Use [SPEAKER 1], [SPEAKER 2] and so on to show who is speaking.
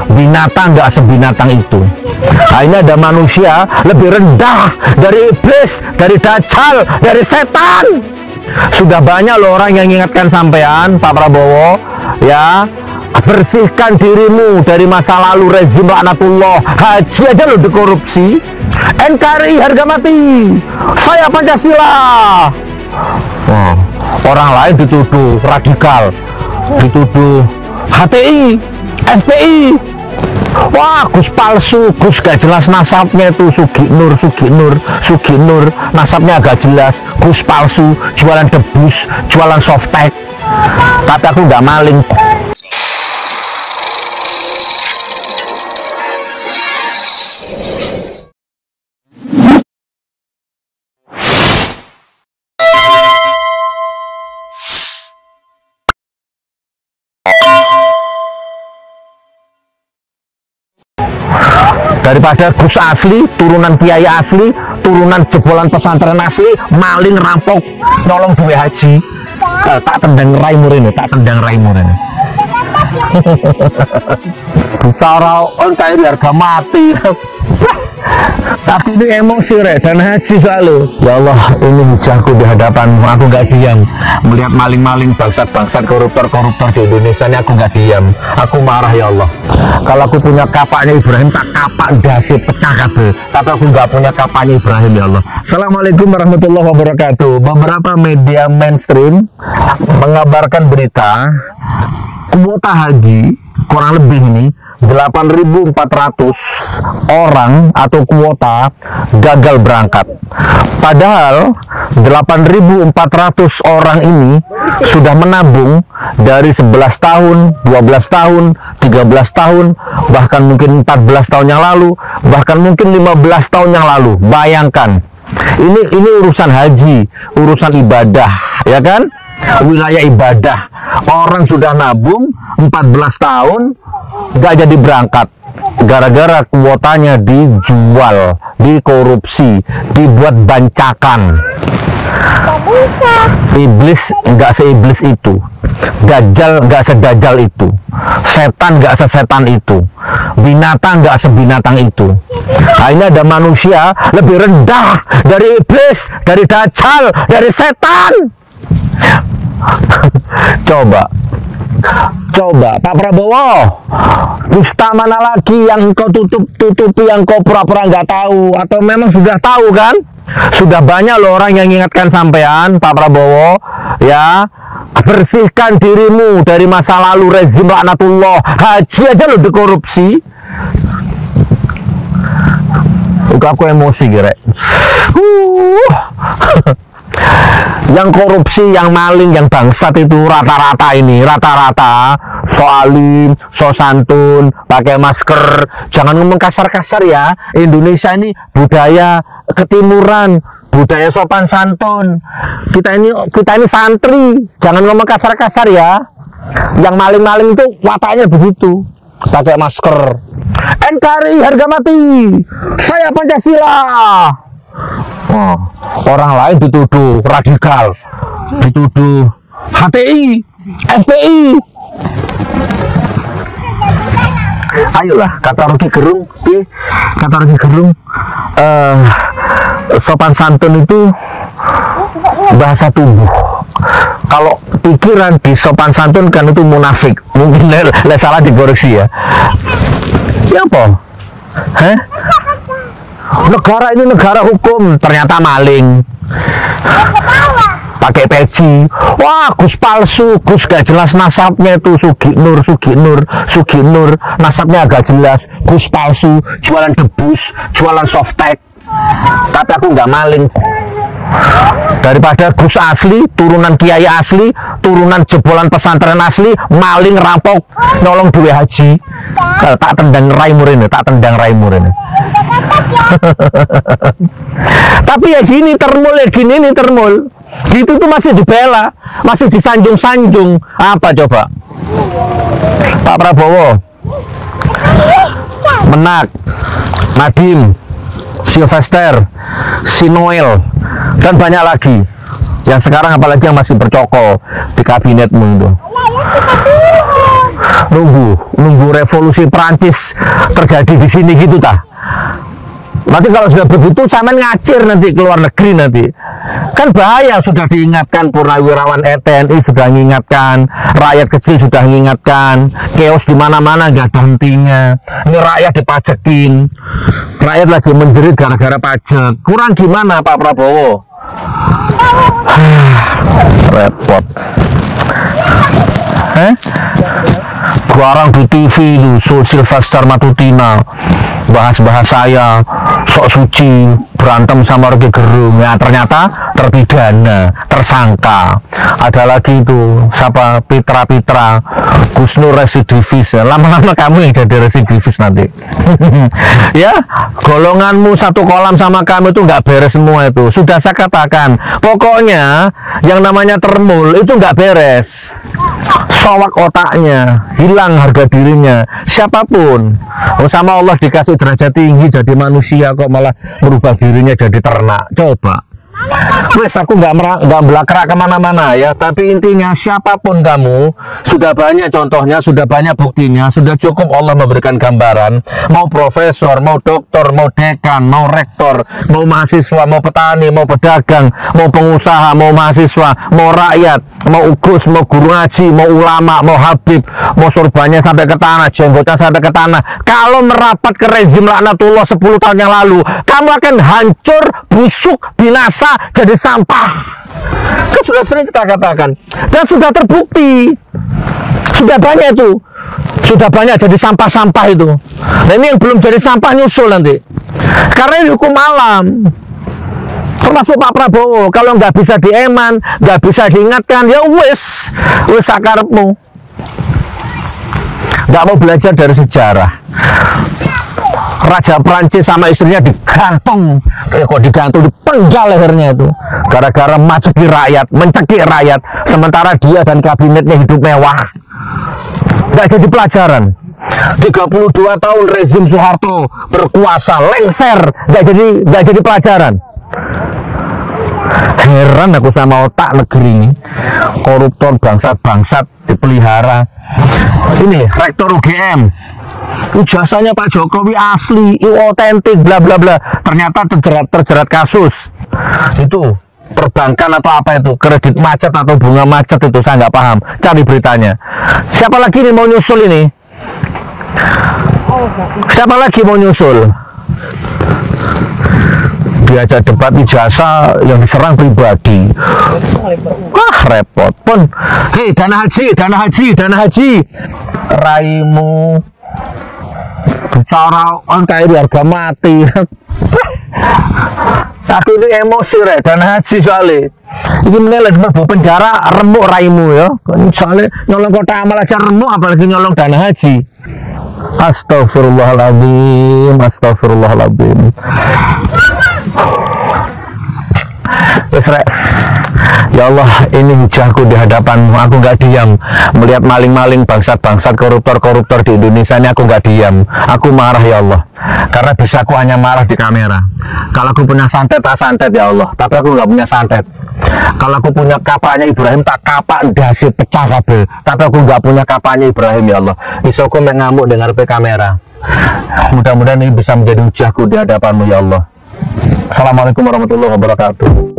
[SPEAKER 1] binatang nggak sebinatang itu. Nah, ini ada manusia lebih rendah dari iblis, dari dajjal, dari setan. Sudah banyak loh orang yang mengingatkan sampean, Pak Prabowo, ya, bersihkan dirimu dari masa lalu rezim laknatullah. Haji aja lo dikorupsi. NKRI harga mati, saya Pancasila. Wah, orang lain dituduh radikal, dituduh HTI, FPI. Wah, Gus palsu, Gus gak jelas nasabnya itu. Sugi Nur, nasabnya agak jelas. Gus palsu, jualan debus, jualan softtek. Tapi aku nggak maling. Daripada Gus asli, turunan kiai asli, turunan jebolan pesantren asli, maling rampok, nolong duwe haji, tak tendang raimur ini, tak tendang raimur ini. Bicara NKRI harga mati. Tapi ini emosi rek, dan haji selalu. Ya Allah, ini hujahku di hadapanmu. Aku nggak diam melihat maling-maling, bangsat-bangsat, koruptor-koruptor di Indonesia ini. Aku nggak diam, aku marah ya Allah. Kalau aku punya kapaknya Ibrahim, tak kapak dasi pecah kabel. Tapi aku nggak punya kapaknya Ibrahim ya Allah. Assalamualaikum warahmatullahi wabarakatuh. Beberapa media mainstream mengabarkan berita kuota haji kurang lebih ini 8.400 orang atau kuota gagal berangkat. Padahal 8.400 orang ini sudah menabung dari 11 tahun, 12 tahun, 13 tahun, bahkan mungkin 14 tahun yang lalu, bahkan mungkin 15 tahun yang lalu. Bayangkan, ini urusan haji, urusan ibadah, ya kan? Wilayah ibadah. Orang sudah nabung 14 tahun nggak jadi berangkat gara-gara kuotanya dijual, dikorupsi, dibuat bancakan. Iblis nggak seiblis itu, dajjal nggak sedajjal itu, setan nggak sesetan itu, binatang nggak sebinatang itu. Nah, ini ada manusia lebih rendah dari iblis, dari dajjal, dari setan. Coba Pak Prabowo, dusta mana lagi yang kau tutupi, yang kau pura-pura nggak tahu, atau memang sudah tahu kan? Sudah banyak loh orang yang mengingatkan sampean, Pak Prabowo, ya, bersihkan dirimu dari masa lalu rezim laknatullah. Haji aja lo dikorupsi. Aku emosi kira. Yang korupsi, yang maling, yang bangsat itu rata-rata so alim, so santun, pakai masker. Jangan ngomong kasar-kasar ya. Indonesia ini budaya ketimuran, budaya sopan santun. Kita ini santri. Jangan ngomong kasar-kasar ya. Yang maling-maling itu wataknya begitu, pakai masker. NKRI harga mati, saya Pancasila. Oh, orang lain dituduh radikal, dituduh HTI, FPI. Ayolah, kata Rocky Gerung, sopan santun itu bahasa tubuh. Kalau pikiran di sopan santun kan itu munafik. Mungkin salah dikoreksi ya. Ya apa? Hah? Negara ini negara hukum, ternyata maling, pakai peci. Wah, Gus palsu, Gus gak jelas nasabnya itu. Sugi Nur, nasabnya agak jelas. Gus palsu, jualan debus, jualan softtek. Tapi aku nggak maling. Daripada Gus asli, turunan kiai asli, turunan jebolan pesantren asli, maling rampok, nolong duwe haji, tak tendang raimur ini, tak tendang raimur ini. Tapi ya gini termul, gitu tuh masih dibela, masih disanjung-sanjung. Apa coba Pak Prabowo, Menak, Nadiem, Sylvester, si Noel, dan banyak lagi yang sekarang apalagi yang masih bercokol di kabinetmu itu. nunggu revolusi Prancis terjadi di sini gitu tah. Nanti kalau sudah begitu sampean ngacir nanti ke luar negeri nanti. Kan bahaya, sudah diingatkan purnawirawan TNI sudah mengingatkan, rakyat kecil sudah mengingatkan, chaos di mana-mana nggak ada hentinya. Ini rakyat dipajekin. Rakyat lagi menjerit gara-gara pajak. Kurang gimana Pak Prabowo? Repot. Barang di TV itu, Sylvester Matutina bahas-bahas saya sok suci berantem sama Rocky Gerung, ya ternyata terpidana, tersangka. Ada lagi itu siapa, Pitra Gus Nur residivis, lama-lama kamu yang jadi residivis nanti. Ya, golonganmu satu kolam sama kamu itu nggak beres semua itu. Sudah saya katakan, pokoknya yang namanya termul itu nggak beres. Sowak otaknya, hilang harga dirinya, siapapun. Sama Allah dikasih derajat tinggi jadi manusia kok malah merubah dirinya jadi ternak. Coba. Wes, aku nggak belakrak kemana-mana ya, tapi intinya siapapun kamu, sudah banyak contohnya, sudah banyak buktinya, sudah cukup Allah memberikan gambaran. Mau profesor, mau doktor, mau dekan, mau rektor, mau mahasiswa, mau petani, mau pedagang, mau pengusaha, mau mahasiswa, mau rakyat, mau ugus, mau guru ngaji, mau ulama, mau habib, mau surbannya sampai ke tanah, jenggotnya sampai ke tanah. Kalau merapat ke rezim laknatullah 10 tahun yang lalu, kamu akan hancur, busuk, binasa, jadi sampah. Kan sudah sering kita katakan dan sudah terbukti, sudah banyak itu, sudah banyak jadi sampah-sampah itu. Nah ini yang belum jadi sampah nyusul nanti, karena ini hukum alam. Termasuk Pak Prabowo, kalau nggak bisa dieman, nggak bisa diingatkan, ya wis sakarepmu. Nggak mau belajar dari sejarah. Raja Prancis sama istrinya digantung, kok digantung, dipenggal lehernya itu gara-gara mencekik rakyat, sementara dia dan kabinetnya hidup mewah. Nggak jadi pelajaran. 32 tahun rezim Soeharto berkuasa, lengser, nggak jadi pelajaran. Heran aku sama otak negeri ini, koruptor bangsat dipelihara. Ini rektor UGM, ijazahnya Pak Jokowi asli, otentik, bla bla bla. Ternyata terjerat kasus itu perbankan atau apa itu, kredit macet atau bunga macet itu, saya nggak paham. Cari beritanya. Siapa lagi nih mau nyusul ini? Siapa lagi mau nyusul? Diajak debat ijazah yang diserang pribadi. Wah repot pun. Hei, dana haji, raimu bicara angka harga mati. Aku ini emosi rek, dana haji soalnya ini menilai di penjara remuk raimu ya, soalnya nyolong kota amal aja remuk, apalagi nyolong dana haji. Astagfirullahaladzim. Wes rek, ya Allah, ini hujahku di hadapanmu. Aku nggak diam melihat maling-maling, bangsat-bangsat, koruptor-koruptor di Indonesia ini. Aku nggak diam, aku marah ya Allah, karena bisa aku hanya marah di kamera. Kalau aku punya santet, tak santet ya Allah, tapi aku nggak punya santet. Kalau aku punya kapaknya Ibrahim, tak kapak dasi pecah kabel, tapi aku nggak punya kapaknya Ibrahim ya Allah. Isoku mengamuk dengar kamera. Mudah-mudahan ini bisa menjadi hujahku di hadapanmu ya Allah. Assalamualaikum warahmatullahi wabarakatuh.